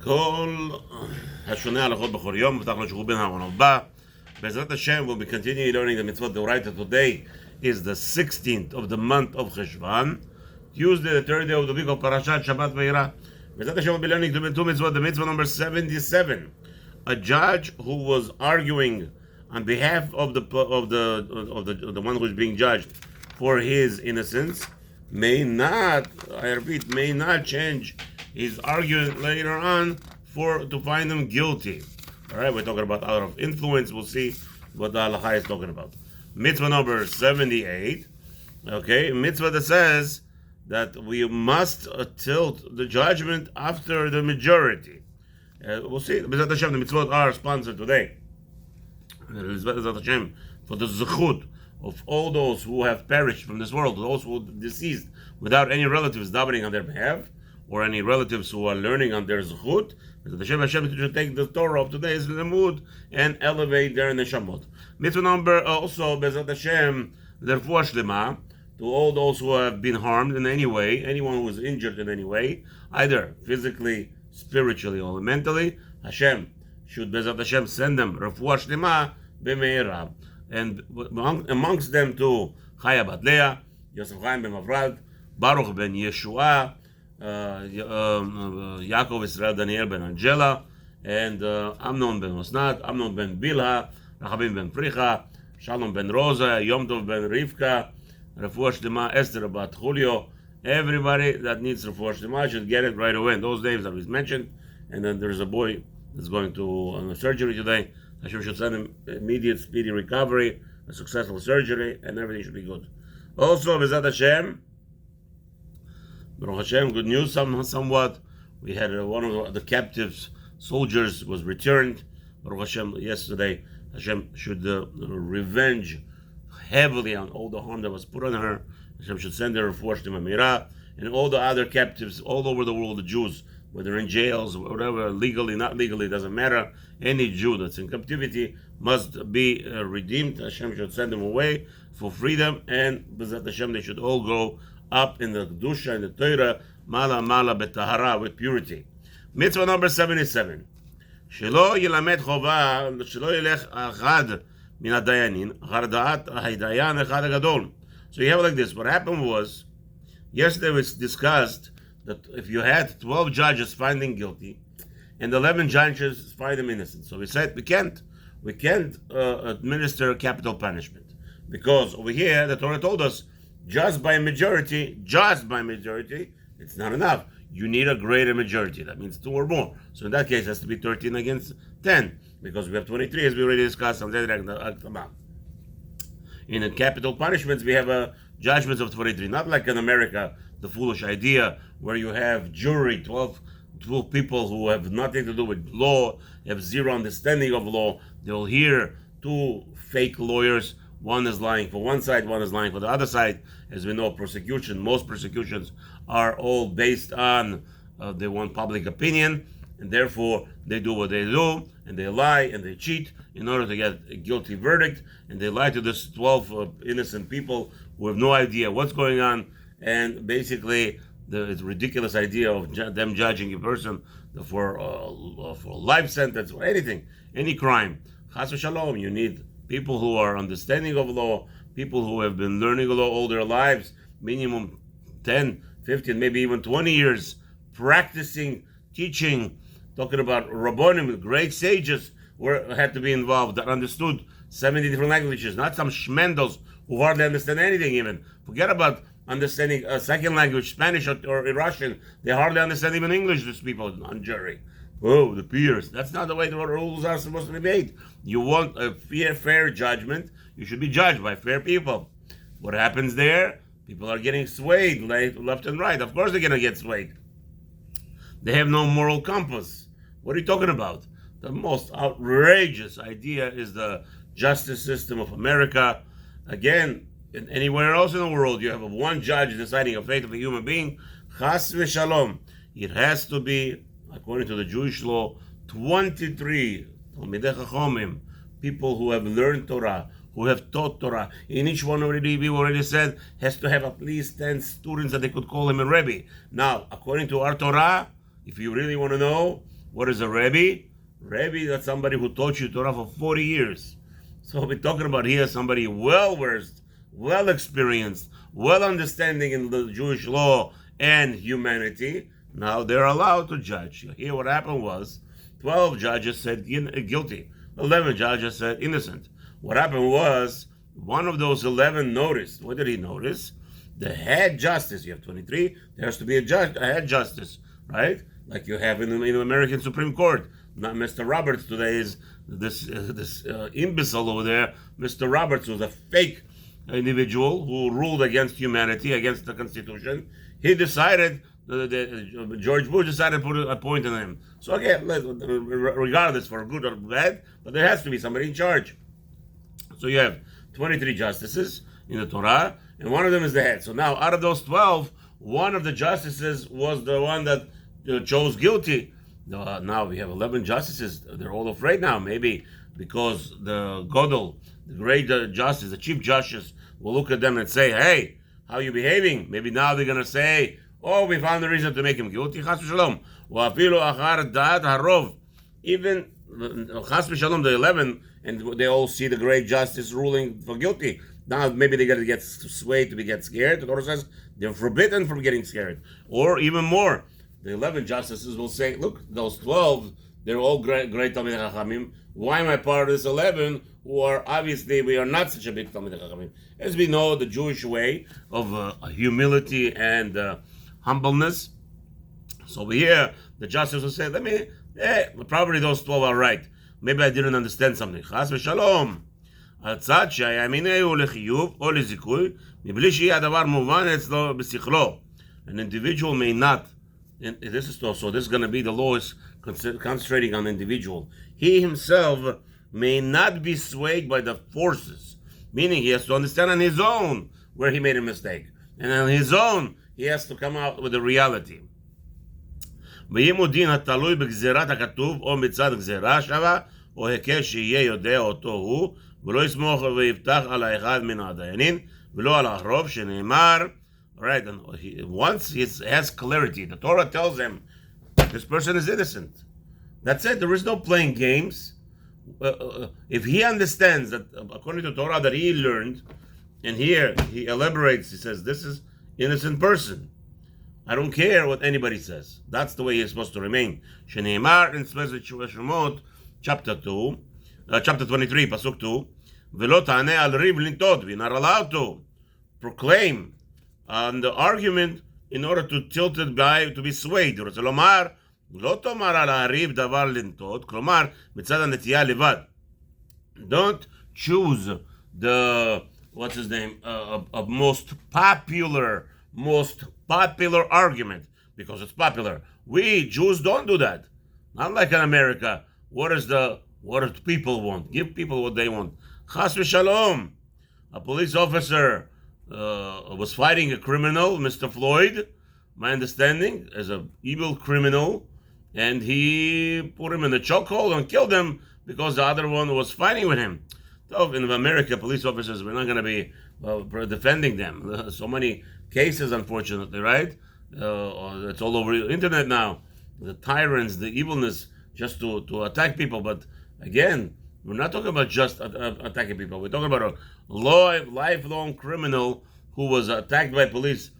כל השונה הלכות בכל יום, מבטח לו שחרור בן העון הבא. Bezrat Hashem will be continuing learning the mitzvot. The right today is the 16th of the month of Cheshvan, Tuesday, the third day of the week of Parashat Shabbat Vayera. Bezrat Hashem will be learning two mitzvot. The mitzvah number 77. A judge who was arguing on behalf of the one who is being judged for his innocence may not, I repeat, may not change his argument later on to find him guilty. All right, we're talking about out of influence. We'll see what the halacha is talking about. Mitzvah number 78. Okay, mitzvah that says that we must tilt the judgment after the majority. We'll see. Bezrat Hashem, the mitzvot are sponsored today. Bezrat Hashem, for the zechut of all those who have perished from this world, those who are deceased without any relatives davening on their behalf, or any relatives who are learning on their zechut. Hashem should take the Torah of today's limud and elevate their neshamot. Mitzvah number also, Bezrat Hashem, l'refuah shlema, to all those who have been harmed in any way, anyone who is injured in any way, either physically, spiritually, or mentally. Hashem should, Bezrat Hashem, send them refuah shlema b'meira, and amongst them to Chaya bat Leah, Yosef Chaim ben Mavrad, Baruch ben Yeshua, Yaakov Israel Daniel ben Angela, and Amnon ben Osnat, Amnon ben Bilha, Rachabim ben Fricha, Shalom ben Rosa, Yom Tov ben Rivka, Refuah Shlema Esther bat Julio. Everybody that needs Refuah Shlema should get it right away. And those names that we mentioned, and then there's a boy that's going to surgery today. Hashem should send him immediate, speedy recovery, a successful surgery, and everything should be good. Also, Bezrat Hashem, Baruch Hashem, good news somewhat. We had one of the captives, soldiers, was returned. Baruch Hashem, yesterday, Hashem should revenge heavily on all the harm that was put on her. Hashem should send her refuah shlema meira, and all the other captives all over the world, the Jews, whether in jails, whatever, legally, not legally, doesn't matter. Any Jew that's in captivity must be redeemed. Hashem should send them away for freedom, and Bezrat Hashem, they should all go up in the Kedusha, in the Torah, Mala Betahara, with purity. Mitzvah number 77. Shelo yilamed chova, shelo yilech achad min hadayanin, achar da'at hadayan echad hagadol. So you have it like this. What happened was, yesterday we discussed that if you had 12 judges finding guilty, and 11 judges find them innocent. So we said we can't administer capital punishment. Because over here, the Torah told us, just by majority, it's not enough. You need a greater majority. That means 2 or more. So in that case, it has to be 13 against 10, because we have 23, as we already discussed. In the capital punishments, we have judgments of 23. Not like in America, the foolish idea where you have jury, 12 people who have nothing to do with law, have zero understanding of law. They'll hear 2 fake lawyers. One is lying for one side, one is lying for the other side. As we know, most prosecutions are all based on they want public opinion, and therefore they do what they do, and they lie and they cheat in order to get a guilty verdict, and they lie to this 12 innocent people who have no idea what's going on, and basically it's a ridiculous idea of them judging a person for a life sentence or anything, any crime. Chas v'shalom, you need people who are understanding of law, people who have been learning law all their lives, minimum 10, 15, maybe even 20 years, practicing, teaching, talking about rabbonim, great sages had to be involved, that understood 70 different languages, not some shmendels who hardly understand anything even. Forget about understanding a second language, Spanish or Russian. They hardly understand even English, these people on jury. Oh, the peers. That's not the way the rules are supposed to be made. You want a fair judgment, you should be judged by fair people. What happens there? People are getting swayed left and right. Of course they're going to get swayed. They have no moral compass. What are you talking about? The most outrageous idea is the justice system of America. Again, anywhere else in the world, you have one judge deciding the fate of a human being. Chas v'shalom. It has to be, according to the Jewish law, 23 Talmidei Chachomim, people who have learned Torah, who have taught Torah. In each one we already said, has to have at least 10 students that they could call him a Rabbi. Now, according to our Torah, if you really want to know, What is a Rabbi? Rabbi, that's somebody who taught you Torah for 40 years. So we're talking about here somebody well-versed, well-experienced, well-understanding in the Jewish law and humanity. Now they're allowed to judge. Here what happened was 12 judges said guilty. 11 judges said innocent. What happened was one of those 11 noticed. What did he notice? The head justice. You have 23. There has to be a head justice, right? Like you have in the American Supreme Court. Not Mr. Roberts today is this imbecile over there. Mr. Roberts was a fake individual who ruled against humanity, against the Constitution. He decided, George Bush decided to put a point on him. So again, regardless for good or bad, but there has to be somebody in charge. So you have 23 justices in the Torah, and one of them is the head. So now, out of those 12, one of the justices was the one that chose guilty. Now we have 11 justices. They're all afraid now, maybe because the Godel, the great justice, the chief justice, will look at them and say, hey, how are you behaving? Maybe now they're going to say, oh, we found a reason to make him guilty. Chas v'shalom. Even Chas v'shalom, the 11, and they all see the great justice ruling for guilty. Now maybe they're going to get swayed to get scared. The Torah says they're forbidden from getting scared. Or even more, the 11 justices will say, look, those 12, they're all great Talmidei Chachamim. Why am I part of this 11 who are, obviously, we are not such a big Talmidei Chachamim? As we know, the Jewish way of humility and humbleness. So over here, the justice will say, probably those 12 are right. Maybe I didn't understand something. Chas v'shalom. הצד שהימיניה הוא לחיוב או לזיכוי, מבלי שיהיה הדבר מובן אצלו בשכלו. An individual may not, and this is going to be the law is concentrating on the individual. He himself may not be swayed by the forces, meaning he has to understand on his own where he made a mistake. And on his own, he has to come out with the reality. ואם הוא דין התלוי בגזירת הכתוב או מצד גזירה שווה, או הקל שיהיה יודע אותו הוא, ולא יסמוך ויפתח על האחד מן הדיינים, ולא על הרוב שנאמר, right, and once he has clarity, the Torah tells him, this person is innocent. That's it, there is no playing games. If he understands that, according to Torah that he learned, and here he elaborates, he says, this is innocent person. I don't care what anybody says. That's the way he's supposed to remain. שנאמר in Shemot, chapter 23, pasuk 2, ולא תענה על ריב לנטות, we're not allowed to proclaim on the argument in order to tilt it by, to be swayed. רוצה לומר, לא תאמר על הריב דבר לנטות, כלומר, מצד הנטייה לבד. Don't choose the, what's his name, a most popular argument because it's popular. We Jews don't do that. Not like in America. What do people want? Give people what they want. Chas v'shalom. A police officer was fighting a criminal, Mr. Floyd, my understanding, as an evil criminal, and he put him in the chokehold and killed him because the other one was fighting with him. So in America, police officers, we're not going to be defending them. So many cases, unfortunately, right? It's all over the internet now. The tyrants, the evilness, just to attack people. But again, we're not talking about just attacking people. We're talking about a lifelong criminal who was attacked by police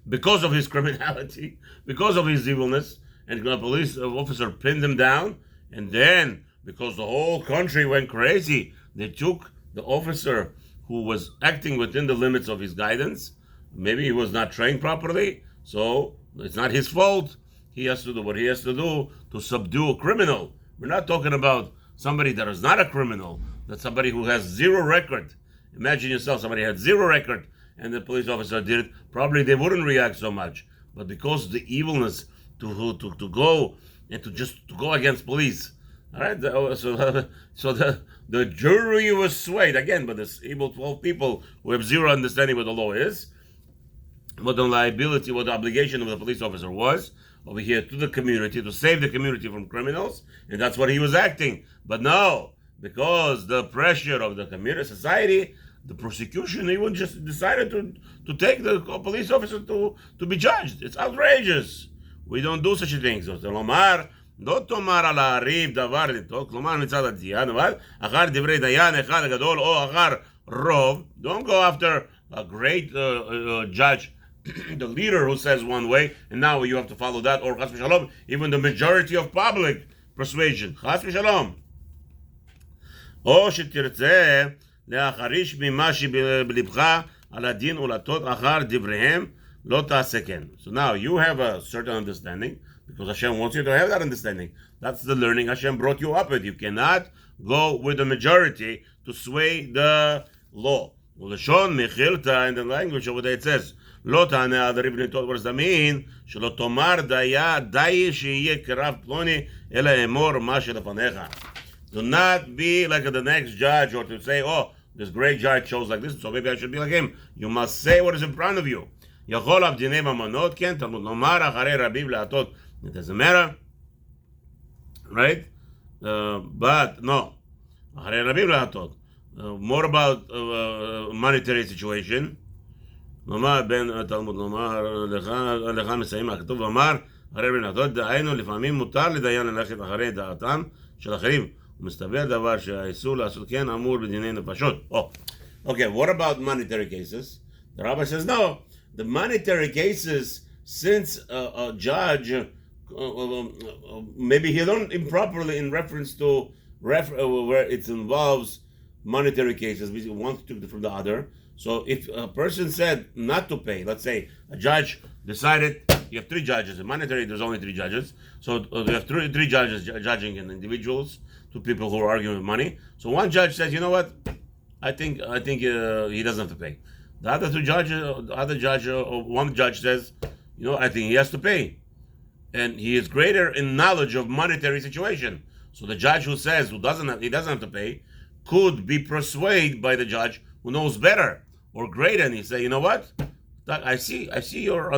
because of his criminality, because of his evilness, and a police officer pinned him down. And then, because the whole country went crazy, they took the officer who was acting within the limits of his guidance. Maybe he was not trained properly, so it's not his fault. He has to do what he has to do to subdue a criminal. We're not talking about somebody that is not a criminal, that's somebody who has zero record. Imagine yourself, somebody had zero record, and the police officer did it. Probably they wouldn't react so much. But because the evilness to go and to go against police, all right. So the jury was swayed again by this evil 12 people who have zero understanding what the law is, what the liability, what the obligation of the police officer was over here to the community, to save the community from criminals, and that's what he was acting. But no, because the pressure of the community, society, the prosecution even just decided to take the police officer to be judged. It's outrageous. We don't do such a thing. So Lomar, לא תאמר על הריב דבר לטעות, כלומר מצד הדיין, אבל אחר דברי דיין אחד הגדול או אחר רוב, don't go after a great judge, the leader who says one way, and now you have to follow that, or chas v'shalom, even the majority of public persuasion, chas v'shalom. או שתרצה להחריש ממה שבלבך על הדין ולטות אחר דבריהם, לא תעשה כן. So now you have a certain understanding, because Hashem wants you to have that understanding. That's the learning Hashem brought you up with. You cannot go with the majority to sway the law. ולשון מחילתא, in the language over there it says, לא תענה על ריב לטות, what does that mean? שלא תאמר די שיהיה כרב פלוני, אלא אמור מה שלפניך. Do not be like the next judge, or to say, oh, this great judge chose like this, so maybe I should be like him. You must say what is in front of you. יכול אף דיני ממונות, כן, תלמוד לומר אחרי רבים להטות. It doesn't matter, right? But no, אחרי רבים להטות. More about monetary situation. לומר בין תלמוד לומר לך מסיים הכתוב ואמר אחרי רבים להטות, דהיינו לפעמים מותר לדיין ללכת אחרי דעתם של אחרים. ומסתבר דבר שהאיסור לעשות כן אמור בדיני נפשות. Oh, okay, what about monetary cases? The rabbi says no. The monetary cases, since a judge, maybe he learned improperly in reference to where it involves monetary cases, one took from the other. So if a person said not to pay, let's say a judge decided, you have three judges. In monetary, there's only three judges. So you have three judges judging in individuals, two people who are arguing with money. So one judge says, you know what, I think he doesn't have to pay. The other two judges, one judge says, you know, I think he has to pay. And he is greater in knowledge of monetary situation. So the judge who says he doesn't have to pay could be persuaded by the judge who knows better or greater, and he say, you know what? I see your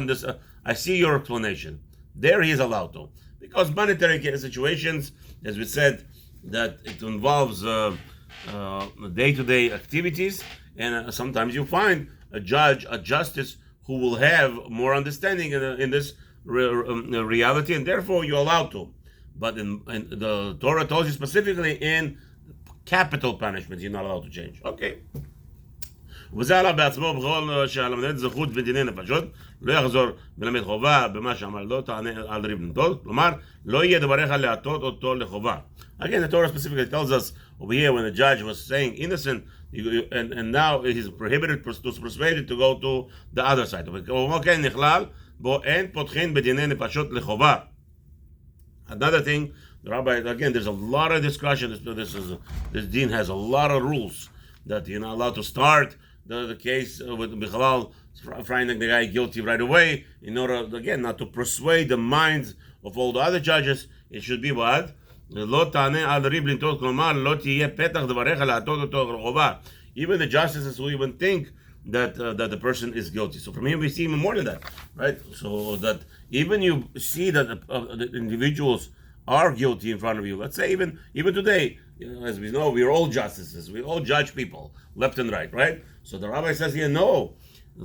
explanation. There he is allowed to. Because monetary situations, as we said, that it involves day-to-day activities, and sometimes you find a judge, a justice who will have more understanding in this reality, and therefore you're allowed to. But in the Torah tells you specifically in capital punishments, you're not allowed to change. Okay. וזה עלה בעצמו בכל שהלמד זכות בדיני נפשות, לא יחזור ולמד חובה במה שאמר לא תענה על ריב לטות, כלומר לא יהיה דבריך להטות אותו לחובה. Again, the Torah specifically tells us over here when the judge was saying innocent, and now he's prohibited to persuade to go to the other side. וכן נכלל בו אין פותחין בדיני נפשות לחובה. Another thing, the rabbi, again, there's a lot of discussion. This deen has a lot of rules that you're not allowed to start the case with Bichalal, finding the guy guilty right away, in order, again, not to persuade the minds of all the other judges. It should be what? Even the justices who even think that the person is guilty. So from here we see even more than that, right? So that even you see that the individuals are guilty in front of you. Let's say even today, as we know, we're all justices. We all judge people left and right? So the rabbi says here, no.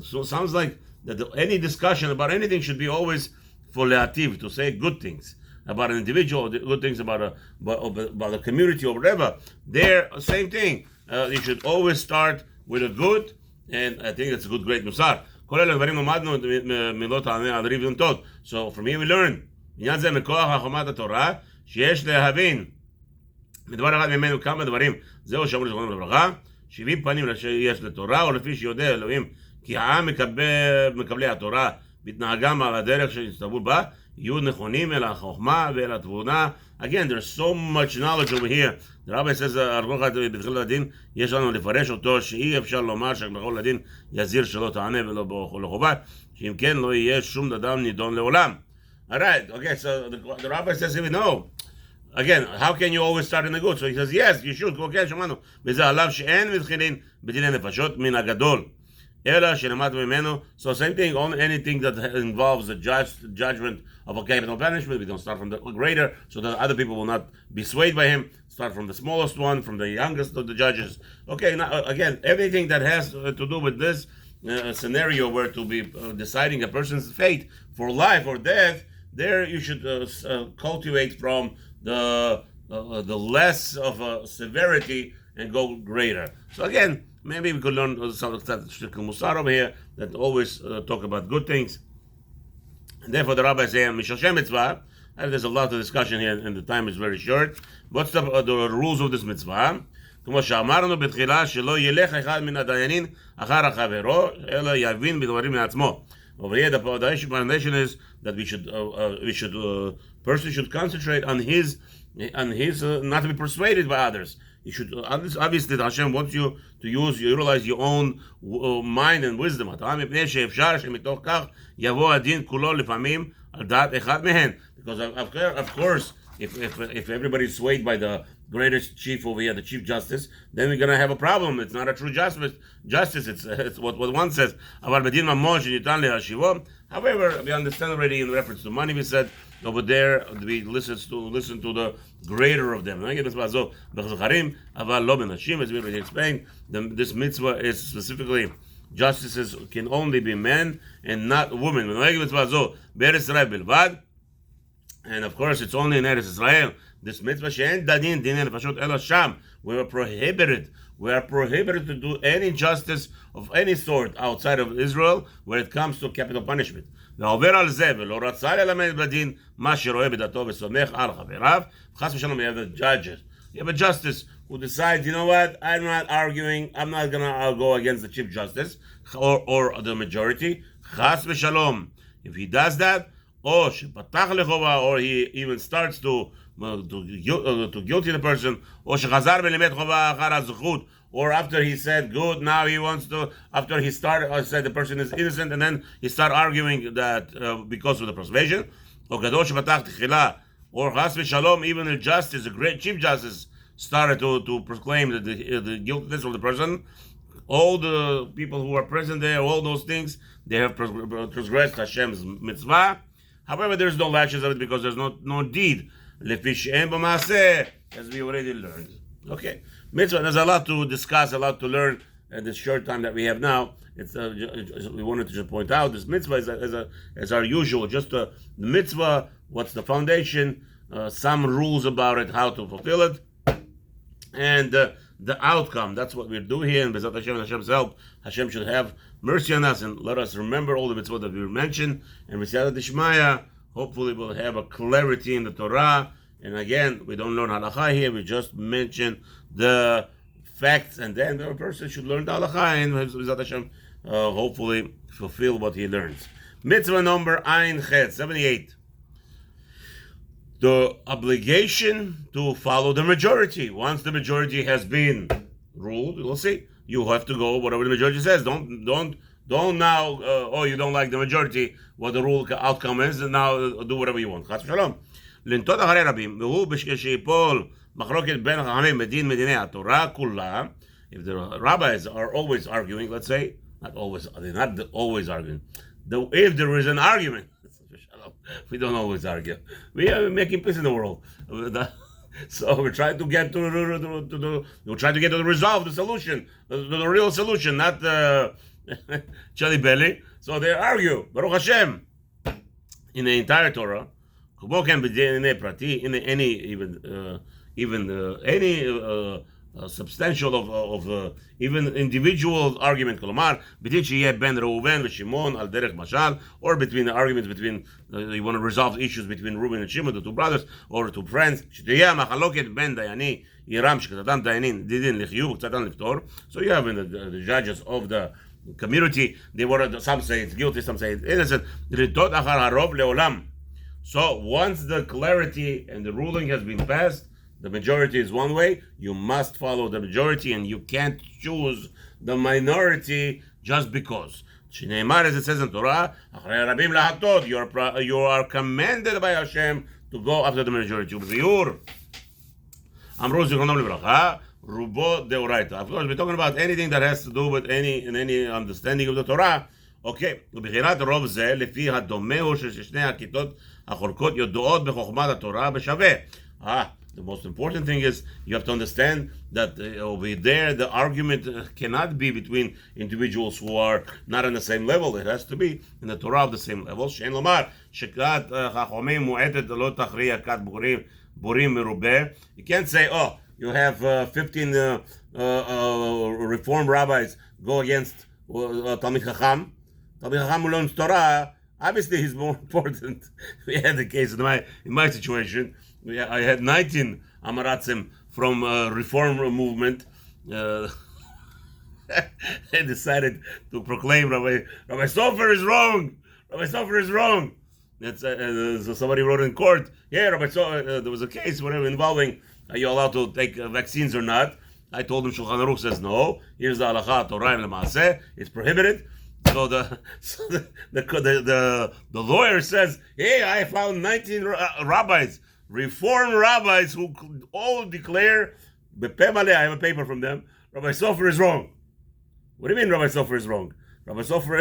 So it sounds like that any discussion about anything should be always for le'ativ, to say good things about an individual, good things about a community or whatever. There, same thing. You should always start with a good, and I think that's a good, great musar. So from here we learn. עניין זה מכוח חוכמת התורה, שיש להבין מדבר אחד ממנו כמה דברים. זהו שאמרו זכרונם לברכה, 70 פנים שיש לתורה, ולפי שיודע אלוהים כי העם מקבלי התורה בהתנהגם על הדרך שהסתברו בה, יהיו נכונים אל החוכמה ואל התבונה. Again, there's so much knowledge over here. The rabbi says, בתחילת הדין, יש לנו לפרש אותו שאי אפשר לומר שבכל הדין יזהיר שלא תענה ולא לחובה, שאם כן לא יהיה שום אדם נידון לעולם. All right, okay, so the rabbi says, no. Again, how can you always start in the good? So he says, yes, you should. Okay, שמענו. וזה עליו שאין מתחילין בדיני נפשות מן הגדול. אלא שלמד ממנו. So same thing, on anything that involves the judgment of a capital punishment, we don't start from the greater, so that other people will not be swayed by him. Start from the smallest one, from the youngest of the judges. Okay, now, again, everything that has to do with this scenario where to be deciding a person's fate for life or death, there you should cultivate from the less of severity and go greater. So again, maybe we could learn some musar over here that always talk about good things. And therefore the Rabbi says, Mishashem mitzvah. There's a lot of discussion here, and the time is very short. What's the rules of this mitzvah? כמו שאמרנו בתחילה, שלא ילך אחד מן הדיינים אחר חברו, אלא יבין בדברים מעצמו. Over here, the foundation is that person should concentrate on his not to be persuaded by others. You should obviously Hashem wants you to utilize your own mind and wisdom. Because of course, if everybody is swayed by the greatest chief over here, the chief justice, then we're gonna have a problem. It's not a true justice. It's what one says. However, we understand already in reference to money. We said over there we listen to the greater of them. As we already explained, this mitzvah is specifically justices can only be men and not women. And of course, it's only in Eretz Israel. This mitzvah she'en danin dinin nefashot ela sham. We are prohibited to do any justice of any sort outside of Israel when it comes to capital punishment. והעובר על זה ולא רצה ללמד בדין מה שרואה בדתו וסומך על חבריו, חס ושלום, you have the judges. You have a justice who decides, you know what, I'm not arguing, I'm not gonna go against the chief justice or the majority. חס ושלום. If he does that, or שפתח לחובה, or he even starts to guilty the person, or שחזר ולימד חובה אחר הזכות, or after he said good, now he wants to, after he started, said the person is innocent, and then he started arguing that because of the persuasion, or גדול שפתח תחילה, or חס ושלום, even the justice, the great chief justice, started to proclaim the guiltiness of the person. All the people who are present there, all those things, they have transgressed Hashem's mitzvah. However, there's no lashes of it because there's no deed. As we already learned. Okay. Mitzvah, there's a lot to discuss, a lot to learn at this short time that we have now. We wanted to just point out this mitzvah as our usual, just the mitzvah, what's the foundation, some rules about it, how to fulfill it, and the outcome. That's what we do here. And B'ezrat Hashem and Hashem's help, Hashem should have mercy on us and let us remember all the mitzvot that we mentioned. And B'siyata Dishmaya, hopefully we'll have a clarity in the Torah. And again, we don't learn halakha here. We just mention the facts, and then the person should learn the halakha and B'ezrat Hashem hopefully fulfill what he learns. Mitzvah number Ein Chet 78. The obligation to follow the majority. Once the majority has been ruled, we'll see. You have to go whatever the majority says. Don't now. You don't like the majority. What the rule outcome is, and now do whatever you want. חס ושלום. לנטות אחרי רבים, והוא כשיפול מחלוקת בין החכמים בדין מדיני התורה כולה. If the rabbis are always arguing, let's say, they're not always arguing. If there is an argument. We don't always argue. We are making peace in the world. So we're trying to get to the resolve, the solution, the real solution, not the jelly belly. So they argue. Baruch Hashem. In the entire Torah, in any substantial of even individual argument, כלומר, בדין שיהיה בין ראובן ושמעון על דרך משל, or between the arguments between, you want to resolve issues between Reuben and Shimon, the two brothers, or two friends, שתהיה מחלוקת בין דייני עירם שקצתם דיינים דין לחיוב וקצתם לפתור. So you have the judges of the community, they were, some say it's guilty, some say it's innocent. לרדות אחר הרוב לעולם. So once the clarity and the ruling has been passed, the majority is one way, you must follow the majority, and you can't choose the minority just because. שנאמר, as it says in Torah, אחרי רבים להטות, you are commanded by Hashem to go after the majority. ובביאור, אמרו זיכרונם לברכה, רובו דאורייתא. Of course, we're talking about anything that has to do with any understanding of the Torah. Okay, ובחירת רוב זה, לפי הדומה הוא ששני הכיתות החולקות יודעות בחוכמת התורה בשווה. The most important thing is you have to understand that over there the argument cannot be between individuals who are not on the same level. It has to be in the Torah of the same level. She'en lomar shekat chachomim mu'etet lo tachriya kat borim merubeh. You can't say, oh, you have 15 Reform rabbis go against Talmid Chacham. Talmid Chacham who learns Torah. Obviously, he's more important. We had the case in my situation. I had 19 Amaratzim from Reform movement. They decided to proclaim Rabbi Sofer is wrong. Rabbi Sofer is wrong. So somebody wrote in court, yeah, Rabbi Sofer, there was a case whatever involving are you allowed to take vaccines or not. I told him Shulchan Aruch says no. Here's the halacha Torah and Lemaaseh. It's prohibited. So the lawyer says, hey, I found 19 rabbis, Reform rabbis who all declare, I have a paper from them, Rabbi Sofer is wrong. What do you mean Rabbi Sofer is wrong? Rabbi Sofer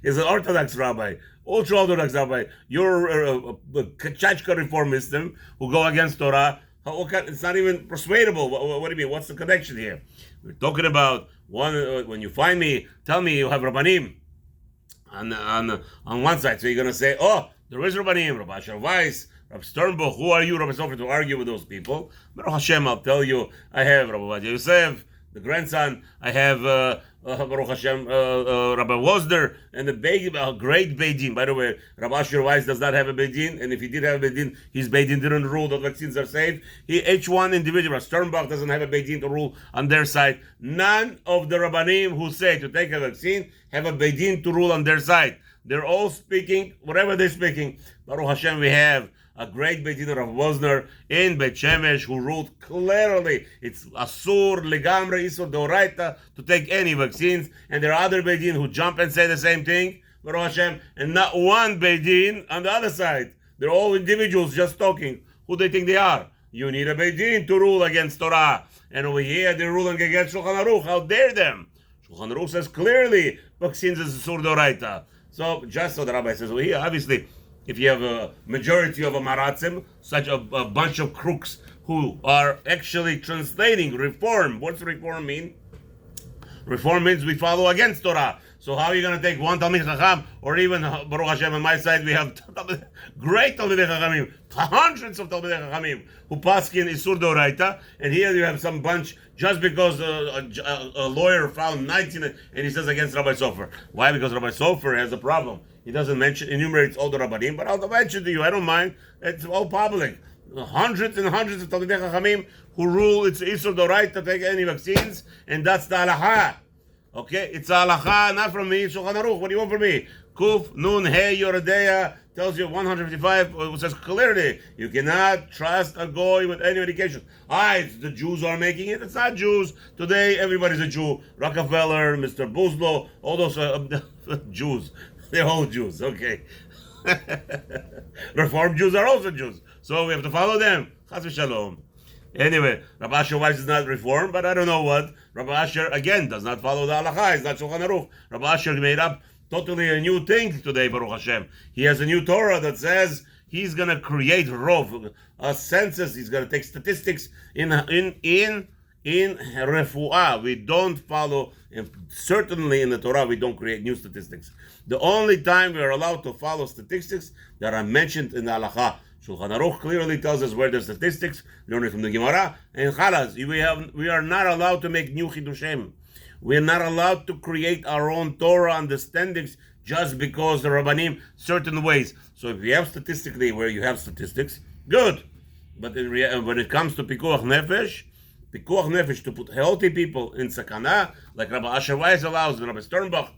is an Orthodox rabbi, ultra-Orthodox rabbi. You're a Chachka reformism who go against Torah. It's not even persuadable. What do you mean? What's the connection here? We're talking about when you find me, tell me you have Rabbanim on one side. So you're going to say, oh, there is Rabbanim, Rabbi Asher Weiss, Rabbi Sternbuch. Who are you, Rabbi Sofer, to argue with those people? Baruch Hashem, I'll tell you, I have Rabbi Ovadia Yosef, the grandson. I have Baruch Hashem, Rabbi Wosder, and the great Beidin. By the way, Rabbi Asher Weiss does not have a Beidin, and if he did have a Beidin, his Beidin didn't rule that vaccines are safe. Each one individual, Sternbach doesn't have a Beidin to rule on their side. None of the Rabbanim who say to take a vaccine have a Beidin to rule on their side. They're all speaking, whatever they're speaking. Baruch Hashem, we have a great Beit Din of Wosner in Beit Shemesh who ruled clearly it's asur legamre isur deoraita to take any vaccines, and there are other Beit Din who jump and say the same thing, Baruch Hashem, and not one Beit Din on the other side. They're all individuals just talking. Who they think they are? You need a Beit Din to rule against Torah, and over here they're ruling against Shulchan Aruch. How dare them? Shulchan Aruch says clearly vaccines is asur deoraita. So just so the Rabbi says, well, here obviously, if you have a majority of Amaratzim, such a bunch of crooks who are actually translating reform. What's reform mean? Reform means we follow against Torah. So how are you going to take one Talmid Chacham, or even Baruch Hashem on my side we have great Talmidei Chachamim, hundreds of Talmidei Chachamim who paskin Isur Doraita, and here you have some bunch just because a lawyer found 19 and he says against Rabbi Sofer. Why? Because Rabbi Sofer has a problem. He doesn't enumerates all the Rabbanim, but I'll mention to you. I don't mind. It's all public. Hundreds and hundreds of Talmidei Chachamim who rule it's Isur Doraita to take any vaccines, and that's the halacha. Okay, it's a halacha, not from me. Shulchan Aruch. What do you want from me? Kuf Nun Hey Yoredeya tells you 155. It says clearly you cannot trust a goy with any medication. The Jews are making it. It's not Jews today. Everybody's a Jew. Rockefeller, Mr. Buzlo, all those Jews. They're all Jews. Okay. Reform Jews are also Jews, so we have to follow them. Chas v'shalom. Anyway, Rabbi Asher Weiss is not reformed, but I don't know what. Rabbi Asher, again, does not follow the halacha. It's not Shulchan Aruch. Rabbi Asher made up totally a new thing today, Baruch Hashem. He has a new Torah that says he's going to create rov, a census. He's going to take statistics in refuah. We don't follow, and certainly in the Torah, we don't create new statistics. The only time we are allowed to follow statistics that are mentioned in the halacha. Shulchan Aruch clearly tells us where the statistics, learn it from the Gemara, and Chalas. We are not allowed to make new Chidushim. We are not allowed to create our own Torah understandings just because the Rabbanim certain ways. So if you have statistically where you have statistics, good. But when it comes to Pikuach Nefesh, to put healthy people in Sakana, like Rabbi Asher Weiss allows, and Rabbi Sternbach,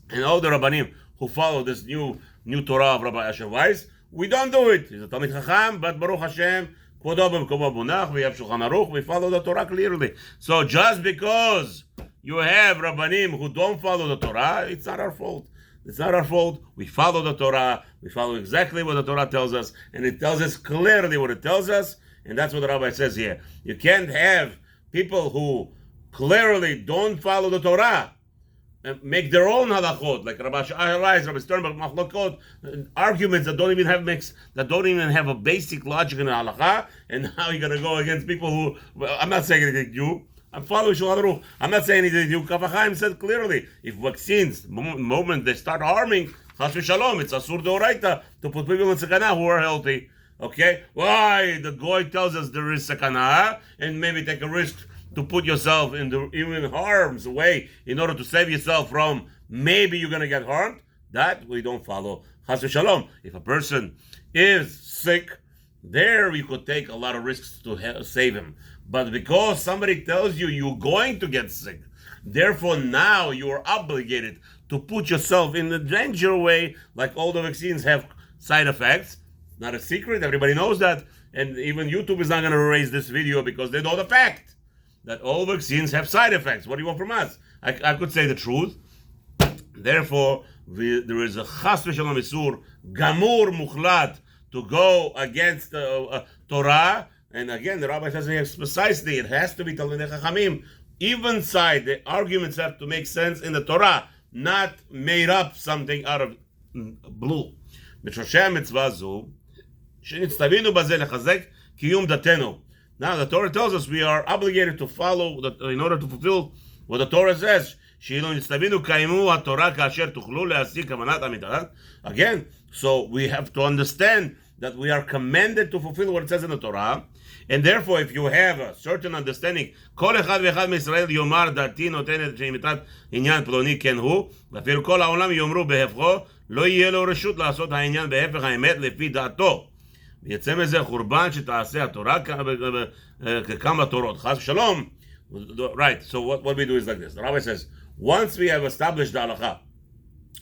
and all the Rabbanim who follow this new Torah of Rabbi Asher Weiss, we don't do it. He's a Talmid Chacham, but Baruch Hashem, Kvodo b'mkomo bunach, we have Shulchan Aruch, we follow the Torah clearly. So just because you have Rabbanim who don't follow the Torah, it's not our fault. It's not our fault. We follow the Torah. We follow exactly what the Torah tells us, and it tells us clearly what it tells us, and that's what the Rabbi says here. You can't have people who clearly don't follow the Torah make their own halachot, like Rabbi Sha'arais, Rabbi Sternberg, machlokot, arguments that don't even have a basic logic in the halacha, and now you're going to go against people who, well, I'm not saying anything new. I'm following Shulchan Aruch. I'm not saying anything new. Kaf HaChaim said clearly, if vaccines, moment they start harming, chas v'shalom, it's asur deoraita to put people in sakana who are healthy. Okay? Why? The Goy tells us there is sakana, and maybe take a risk to put yourself in the even harm's way in order to save yourself from maybe you're going to get harmed. That we don't follow. Chas v'shalom. If a person is sick, there you could take a lot of risks to save him. But because somebody tells you you're going to get sick, therefore now you are obligated to put yourself in the danger way, like all the vaccines have side effects. Not a secret, everybody knows that. And even YouTube is not going to erase this video because they know the fact that all vaccines have side effects. What do you want from us? I could say the truth. Therefore, there is a chas v'shalom isur gamur muchlat to go against Torah. And again, the rabbi says precisely it has to be Talmidei Chachamim. Even side, the arguments have to make sense in the Torah, not made up something out of blue. Now the Torah tells us we are obligated to follow in order to fulfill what the Torah says. Again, so we have to understand that we are commanded to fulfill what it says in the Torah, and therefore, if you have a certain understanding, כל אחד ואחד מישראל יאמר דעתי נותנת שמיטת עניין פלוני כן הוא, ואפילו כל העולם יאמרו בהפכו, לא יהיה לו רשות לעשות העניין בהפך האמת לפי דעתו. ויצא מזה חורבן שתעשה התורה ככמה תורות. חס ושלום. Right, so what we do is like this. The rabbi says, once we have established the halacha,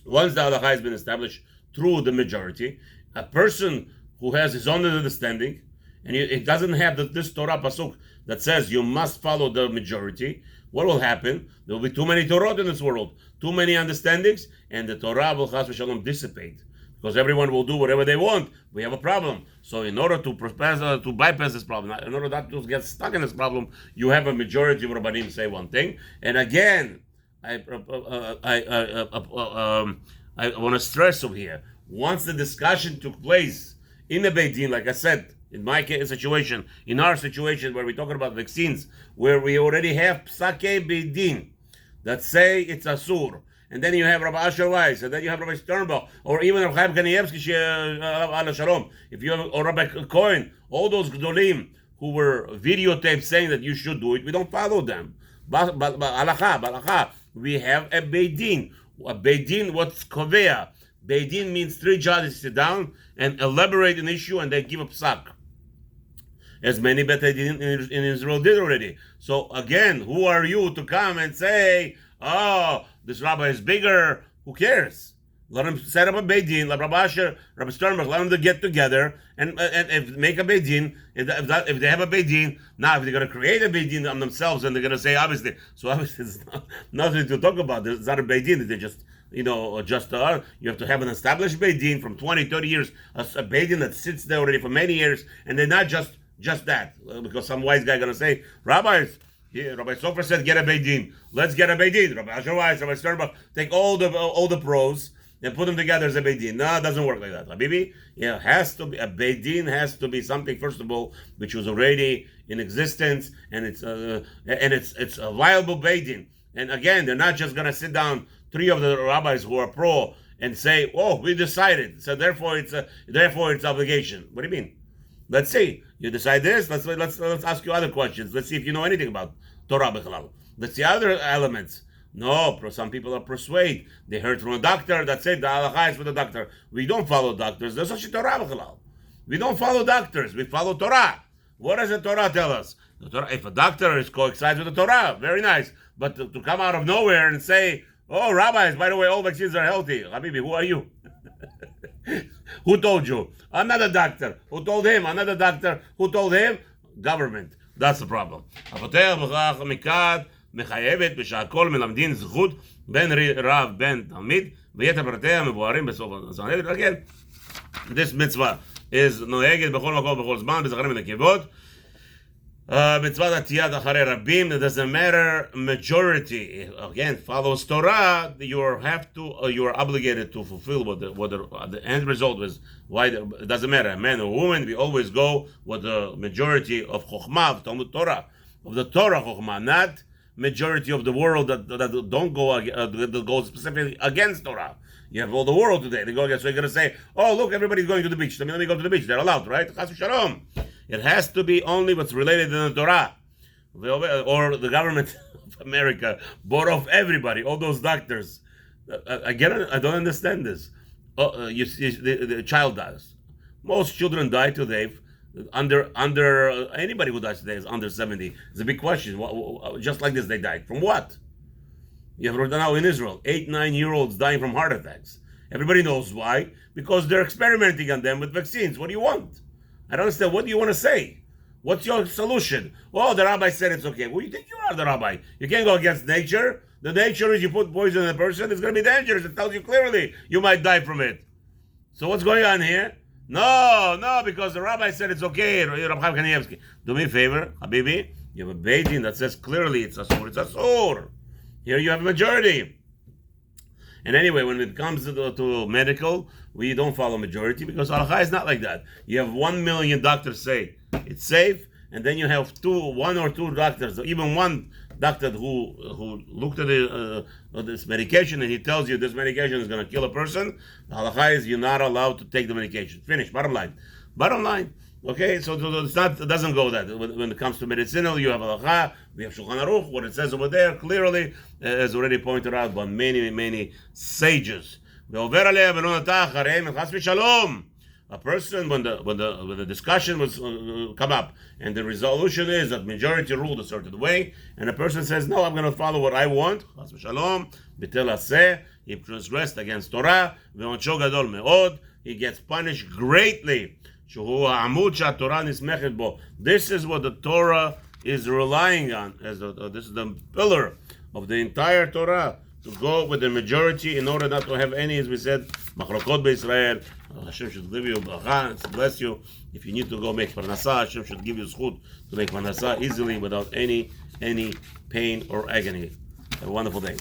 once the halacha has been established through the majority, a person who has his own understanding, and it doesn't have this Torah pasuk that says you must follow the majority, what will happen? There will be too many Torot in this world, too many understandings, and the Torah will chas v'shalom dissipate. Because everyone will do whatever they want. We have a problem. So in order to bypass this problem, in order not to get stuck in this problem, you have a majority of Rabbanim say one thing. And again, I want to stress over here, once the discussion took place in the Beit Din, like I said, in my situation, in our situation where we're talking about vaccines, where we already have Psakei Beit Din that say it's Asur, and then you have Rabbi Asher Weiss, and then you have Rabbi Sternbach, or even Rabbi Chaim Kanievsky, Ala Shalom, if you have, or Rabbi Cohen, all those Gdolim who were videotaped saying that you should do it, we don't follow them. Balacha, we have a Beit Din. A Beit Din, what's Kovea? Beit Din means three judges sit down and elaborate an issue, and they give a psak. As many Beit Din in Israel did already. So again, who are you to come and say, oh, this rabbi is bigger? Who cares? Let them set up a Beit Din, let Rabbi Asher, Rabbi Sternberg, let them to get together and make a Beit Din. If they have a Beit Din, now if they're going to create a Beit Din on themselves, and they're going to say, obviously it's nothing to talk about. It's not a Beit Din. They just, you have to have an established Beit Din from 20, 30 years, a Beit Din that sits there already for many years, and they're not just that. Because some wise guy going to say, rabbis, yeah, Rabbi Sofer said, get a Beit Din. Let's get a Beit Din. Rabbi Asher Weiss, Rabbi Sternbach, take all the pros and put them together as a Beit Din. No, it doesn't work like that. Habibi, has to be a Beit Din, has to be something, first of all, which was already in existence, and it's a viable Beit Din. And again, they're not just going to sit down, three of the rabbis who are pro, and say, "Oh, we decided, so therefore it's obligation." What do you mean? Let's see. You decide this. Let's ask you other questions. Let's see if you know anything about Torah B'chalal. Let's see other elements. No, some people are persuaded. They heard from a doctor that said the halacha is for the doctor. We don't follow doctors. There's such a Torah B'chalal. We don't follow doctors. We follow Torah. What does the Torah tell us? The Torah, if a doctor coincides with the Torah, very nice. But to come out of nowhere and say, "Oh, rabbis, by the way, all vaccines are healthy." Habibi, who are you? Who told you? Another doctor. Who told him? Another doctor. Who told him? Government. That's the problem. מחייבת ושהכל מלמדין זכות בין רב בין תלמיד ויתר פרטיה מבוארים בסוף הזמן. Again, this mitzvah is נוהגת בכל מקום בכל זמן בזכרים ונקבות. Mitzvah atiyat acharei rabim. It doesn't matter majority. Again, follows Torah. You are obligated to fulfill what the end result was. Why it doesn't matter, man or woman. We always go with the majority of chokhmah of Talmud Torah, of the Torah chokhmah, not majority of the world that don't go that go specifically against Torah. You have all the world today. They go against. So you're going to say, "Oh, look, everybody's going to the beach. Let me go to the beach. They're allowed, right?" Chas v'shalom. It has to be only what's related to the Torah, or the government of America bought off everybody, all those doctors. I don't understand this. You see, the child dies. Most children die today. Under anybody who dies today is under 70. It's a big question. Just like this, they died from what? You have now in Israel 8-9-year-olds dying from heart attacks. Everybody knows why, because they're experimenting on them with vaccines. What do you want? I don't understand. What do you want to say? What's your solution? Oh, the rabbi said it's okay. Well, you think you are the rabbi? You can't go against nature. The nature is you put poison in a person, it's going to be dangerous. It tells you clearly you might die from it. So what's going on here? No, because the rabbi said it's okay. Do me a favor, Habibi. You have a Beit Din that says clearly it's asur. Here you have a majority. And anyway, when it comes to medical, we don't follow majority because halakha is not like that. You have 1 million doctors say it's safe, and then you have one or two doctors, or even one doctor who looked at this medication and he tells you this medication is going to kill a person. The halakha is you're not allowed to take the medication. Finish. Bottom line. Okay, so it doesn't go that. When it comes to medicinal, you have halakha, we have Shulchan Aruch, what it says over there clearly, as already pointed out by many sages. A person, when the discussion was come up, and the resolution is that majority ruled a certain way, and a person says, no, I'm going to follow what I want, he transgressed against Torah, he gets punished greatly. This is what the Torah is relying on. This is the pillar of the entire Torah, to go with the majority in order not to have any, as we said, machlokot beIsrael. Hashem should give you bracha, bless you. If you need to go make parnasah, Hashem should give you zchut to make parnasah easily without any pain or agony. Have a wonderful day.